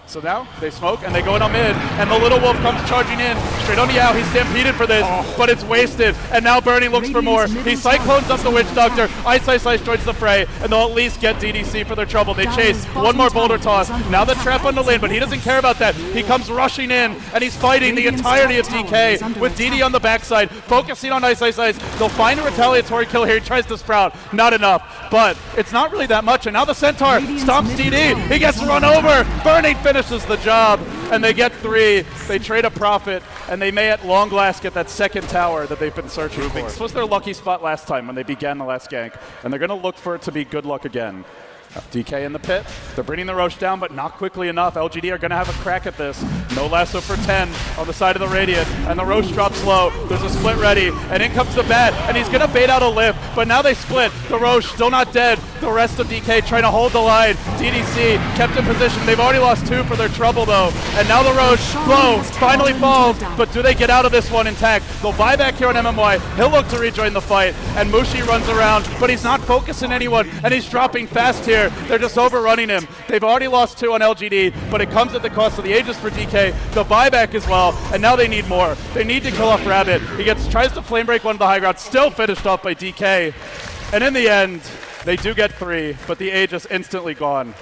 So now they smoke and they go in on mid, and the little wolf comes charging in straight on Yao. He's stampeded for this, but it's wasted. And now Burning looks for more. He cyclones up the Witch Doctor. Ice joins the fray, and they'll at least get DDC for their trouble. They chase one more boulder toss. Now the trap on the lane, but he doesn't care about that. He comes rushing in, and he's fighting the entirety of DK with DD on the backside, focusing on Ice. They'll find a retaliatory kill here. He tries to sprout, not enough, but it's not really that much. And now the Centaur stomps DD. He gets run over. Burning finishes the job, and they get 3. They trade a profit, and they may at long last get that second tower that they've been searching for. This was their lucky spot last time when they began the last gank, and they're going to look for it to be good luck again. DK in the pit. They're bringing the Roche down, but not quickly enough. LGD are going to have a crack at this. No lasso for 10 on the side of the Radiant, and the Roche drops low. There's a split ready, and in comes the bat, and he's going to bait out a lift, but now they split. The Roche still not dead. The rest of DK trying to hold the line. DDC kept in position. They've already lost 2 for their trouble, though, and now the Roche Glow finally falls, but do they get out of this one intact? They'll buy back here on MMY. He'll look to rejoin the fight, and Mushi runs around, but he's not focusing anyone, and he's dropping fast here. They're just overrunning him. They've already lost 2 on LGD, but it comes at the cost of the Aegis for DK. The buyback as well, and now they need more. They need to kill off Rabbit. He tries to flame break one of the high ground, still finished off by DK. And in the end, they do get 3, but the Aegis instantly gone.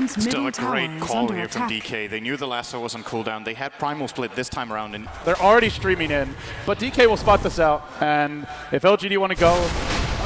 Still a great call here from DK. They knew the lasso was on cooldown. They had Primal Split this time around. And they're already streaming in, but DK will spot this out. And if LGD want to go,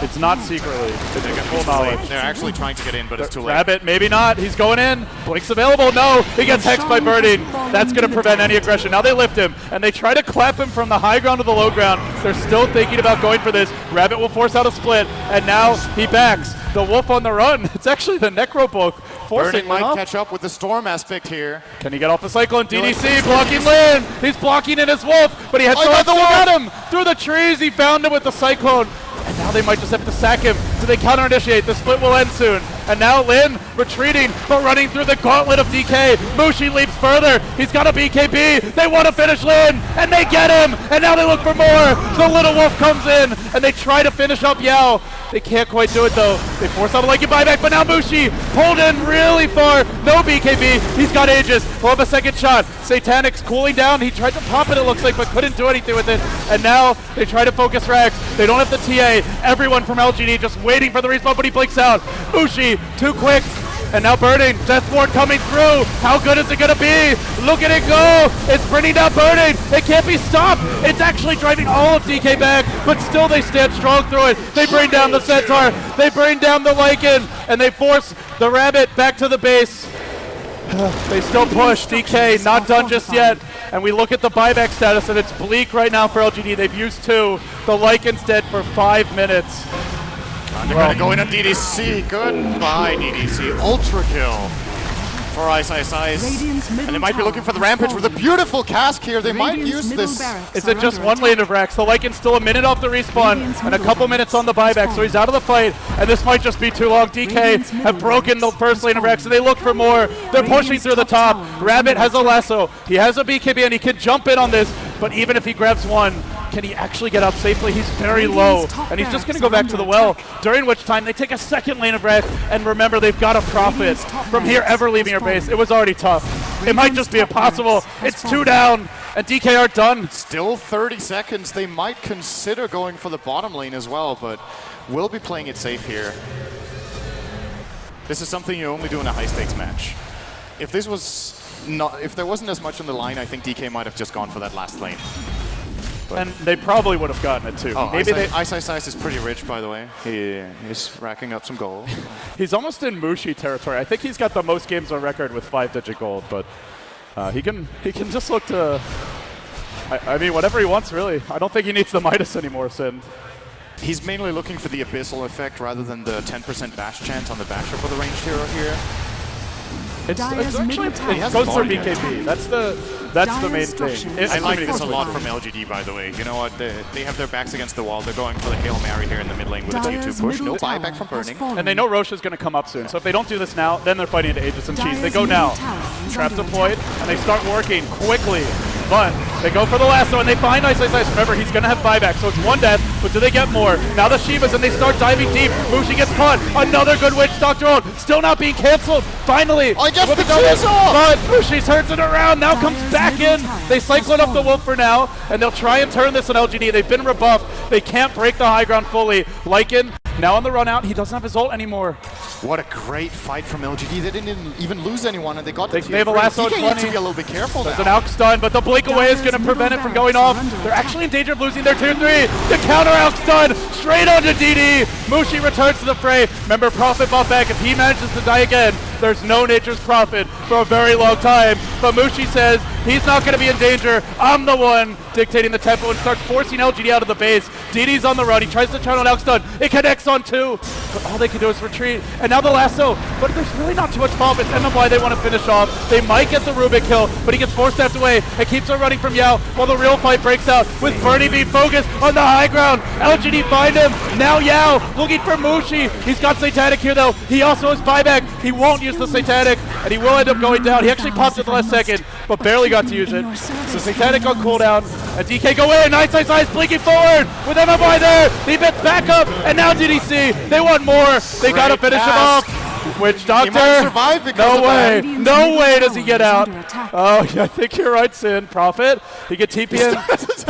it's not secretly. It's full knowledge. They're actually trying to get in, but it's too late. Rabbit, maybe not. He's going in. Blink's available. No, he gets hexed by Burning. That's going to prevent any aggression. Now they lift him, and they try to clap him from the high ground to the low ground. They're still thinking about going for this. Rabbit will force out a split, and now he backs. The wolf on the run. It's actually the Necro Book forcing Burning might catch up with the storm aspect here. Can he get off the Cyclone? DDC blocking Lin. He's blocking in his wolf, but he had to get him through the trees. He found him with the Cyclone. And now they might just have to sack him. So they counter-initiate. The split will end soon. And now Lin retreating, but running through the gauntlet of DK. Mushi leaps further. He's got a BKB. They want to finish Lin, and they get him. And now they look for more. The little wolf comes in, and they try to finish up Yao. They can't quite do it, though. They force out a Legged buyback, but now Mushi pulled in really far. No BKB. He's got Aegis. He'll have a second shot. Satanic's cooling down. He tried to pop it, it looks like, but couldn't do anything with it. And now they try to focus Rags. They don't have the TA. Everyone from LGD just waiting for the respawn, but he blinks out. Mushi, too quick. And now Burning, Deathborn coming through. How good is it gonna be? Look at it go. It's bringing down Burning. It can't be stopped. It's actually driving all of DK back, but still they stand strong through it. They bring down the Centaur. They bring down the Lycan, and they force the Rabbit back to the base. They still push. DK not done just yet. And we look at the buyback status, and it's bleak right now for LGD. They've used 2. The Lycan's dead for 5 minutes. They're going to go in on DDC. Goodbye, DDC. Ultra kill for Ice. And they might be looking for the Rampage with a beautiful cask here. They might use this. Is it just one lane of Rax? The Lycan's still a minute off the respawn and a couple minutes on the buyback, so he's out of the fight. And this might just be too long. DK have broken the first lane of Rax, and they look for more. They're pushing through the top. Rabbit has a lasso. He has a BKB, and he can jump in on this. But even if he grabs one, can he actually get up safely? He's very low, and he's just going to go back to the well, during which time they take a second lane of Rax, and remember, they've got to profit from here ever leaving your base. It was already tough. It might just be impossible. It's 2 down, and DK are done. Still 30 seconds. They might consider going for the bottom lane as well, but we'll be playing it safe here. This is something you only do in a high-stakes match. If there wasn't as much on the line, I think DK might have just gone for that last lane. But and they probably would have gotten it too. Oh, maybe Ice is pretty rich, by the way. He's racking up some gold. He's almost in Mushi territory. I think he's got the most games on record with 5-digit gold, but he can just look to. I mean, whatever he wants, really. I don't think he needs the Midas anymore, Sin. He's mainly looking for the Abyssal effect rather than the 10% bash chance on the basher for the ranged hero here. It's actually, it goes for BKB. That's the main thing. I like this a lot from LGD, by the way. You know what? They have their backs against the wall. They're going for the Hail Mary here in the mid lane with a T2 push. No buyback from Burning. And they know Roche is going to come up soon. So if they don't do this now, then they're fighting into Aegis and Cheese. They go now. Trap deployed, and they start working quickly. But They go for the lasso and they find Ice. Remember, he's gonna have buyback, so it's one death, but do they get more? Now the Shivas and they start diving deep. Mushi gets caught. Another good Witch Doctor ult. Still not being canceled. Finally, I guess the cheese off! but Mushi turns it around. Now comes back in. They cyclone up the wolf for now, and they'll try and turn this on LGD. They've been rebuffed. They can't break the high ground fully. Lycan now on the run out. He doesn't have his ult anymore. What a great fight from LGD. They didn't even lose anyone, and they got the They have a lasso at 20. Needs to be a little bit careful There's now. an Alk stun, but the blink away is going to prevent it from going off. They're actually in danger of losing their tier 3. The counter Alk stun straight onto DD. Mushi returns to the fray. Remember, Prophet bought back. If he manages to die again, there's no Nature's Prophet for a very long time. But Mushi says he's not going to be in danger. I'm the one dictating the tempo and starts forcing LGD out of the base. DD's on the run. He tries to turn on Alk stun. It connects on 2. But all they can do is retreat. And now the lasso. But there's really not too much fault. It's MMY they want to finish off. They might get the Rubik kill, but he gets 4 steps away and keeps on running from Yao while the real fight breaks out with Bernie being focused on the high ground. LGD find him. Now Yao looking for Mushi. He's got Satanic here though. He also has buyback. He won't use the Satanic and he will end up going down. He actually popped at the last second, but barely got to use it. So Satanic on cooldown and DK go in. Nice blinking forward with MMY there. He bets back up and now DDC. They want more. They gotta finish him off. Witch Doctor, he might survive because no way, no way does he get out. Oh, yeah, I think you're right, Sin. Prophet, he can TP in,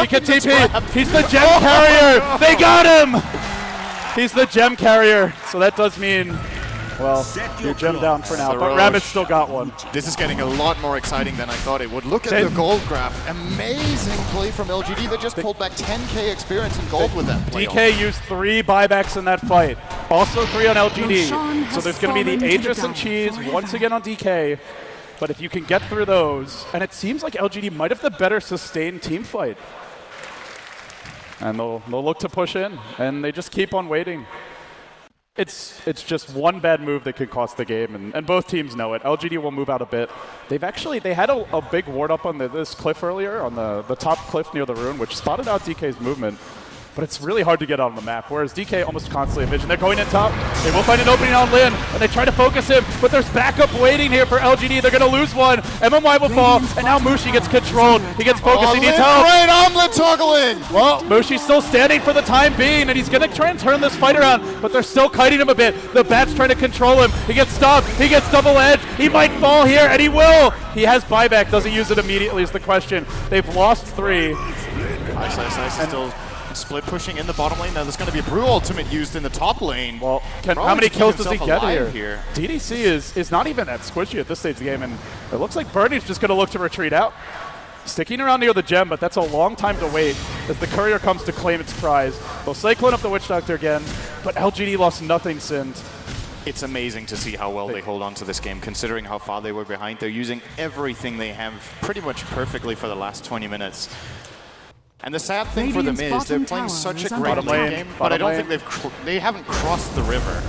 he can TP. He's the gem carrier. They got him. He's the gem carrier, so that does mean, well, you're gemmed down for now, but Rabbit still got one. This is getting a lot more exciting than I thought it would. Look at the gold graph. Amazing play from LGD. They just pulled back 10k experience in gold with that play. DK used 3 buybacks in that fight. Also 3 on LGD. So there's going to be the Aegis and Cheese once again on DK. But if you can get through those, and it seems like LGD might have the better sustained team fight. And they'll look to push in, and they just keep on waiting. It's just one bad move that could cost the game, and both teams know it. LGD will move out a bit. They had a big ward up on this cliff earlier, on the top cliff near the rune, which spotted out DK's movement. But it's really hard to get on the map, whereas DK almost constantly vision. They're going in top. They will find an opening on Lin, and they try to focus him, but there's backup waiting here for LGD. They're going to lose one. MMY will fall, and now Mushi gets controlled. He gets focused. He needs help. Great omelet toggling! Well, Mushi's still standing for the time being, and he's going to try and turn this fight around, but they're still kiting him a bit. The Bat's trying to control him. He gets stopped. He gets double edge. He might fall here, and he will. He has buyback. Does he use it immediately is the question. They've lost 3. Nice. Still split pushing in the bottom lane. Now there's going to be a Brew ultimate used in the top lane. Well, how many kills does he get here? DDC is not even that squishy at this stage of the game, and it looks like Bernie's just going to look to retreat out. Sticking around near the gem, but that's a long time to wait as the courier comes to claim its prize. They'll cyclone up the Witch Doctor again, but LGD lost nothing since. It's amazing to see how well they hold on to this game, considering how far they were behind. They're using everything they have pretty much perfectly for the last 20 minutes. And the sad thing for them is they're playing such a great lane game, but I don't think they haven't crossed the river.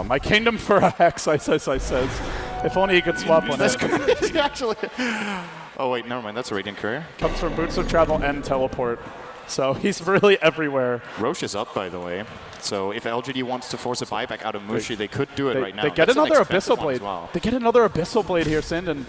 My kingdom for a hex, I says. If only he could swap one. That's crazy, actually. Oh wait, never mind. That's a Radiant Courier. Comes from Boots of Travel and Teleport. So he's really everywhere. Roche is up, by the way. So if LGD wants to force a buyback out of Mushi, they could do it right now. They get another Abyssal Blade. Well. They get another Abyssal Blade here, Sind, and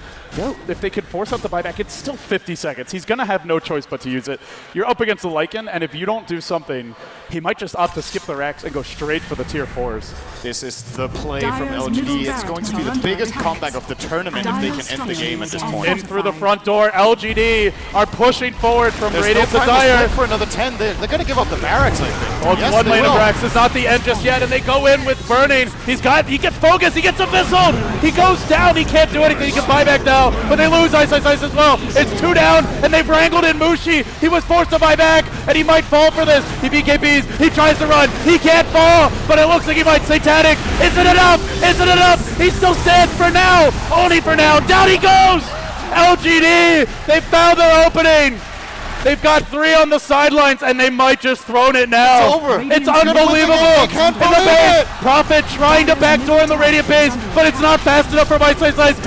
if they could force out the buyback, it's still 50 seconds. He's going to have no choice but to use it. You're up against the Lycan, and if you don't do something, he might just opt to skip the racks and go straight for the tier 4s. This is the play from LGD. It's going to be the biggest comeback of the tournament if they can end the game at this point. In through the front door, LGD are pushing forward from Radiant to Dire. Dire. For another 10, they're going to give up the barracks, I think. Well, yes, one lane of racks is not the end just yet, and they go in with Burning. He gets focused, he gets Abyssal, he goes down, he can't do anything, he can buy back now, but they lose Ice as well. It's 2 down, and they've wrangled in Mushi. He was forced to buy back, and he might fall for this. He BKBs, he tries to run, he can't fall, but it looks like he might. Satanic, isn't it enough? Isn't it enough? He still stands for now, only for now. Down he goes! LGD, they found their opening. They've got 3 on the sidelines, and they might just throw it now. It's over. It's unbelievable. I can't believe it. Prophet trying to backdoor in the Radiant base, but it's not fast enough for Ice.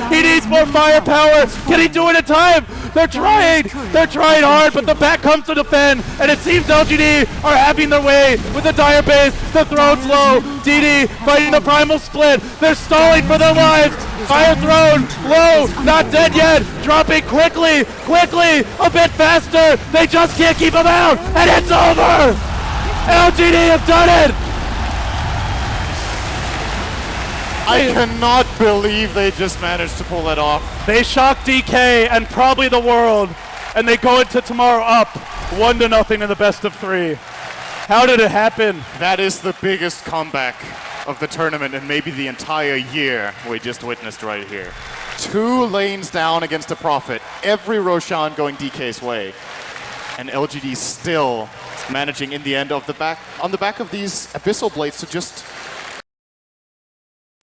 He needs more firepower. Can he do it in time? They're trying. They're trying hard, but the back comes to defend, and it seems LGD are having their way with the Dire base. The throat's low. DD fighting the Primal Split. They're stalling for their lives. Fire thrown, low, not dead yet, dropping quickly, a bit faster. They just can't keep him out, and it's over. LGD have done it. I cannot believe they just managed to pull that off. They shocked DK and probably the world, and they go into tomorrow up 1-0 in the best of 3. How did it happen? That is the biggest comeback of the tournament and maybe the entire year we just witnessed right here. 2 lanes down against a Prophet, every Roshan going DK's way, and LGD still managing in the end of on the back of these Abyssal Blades to just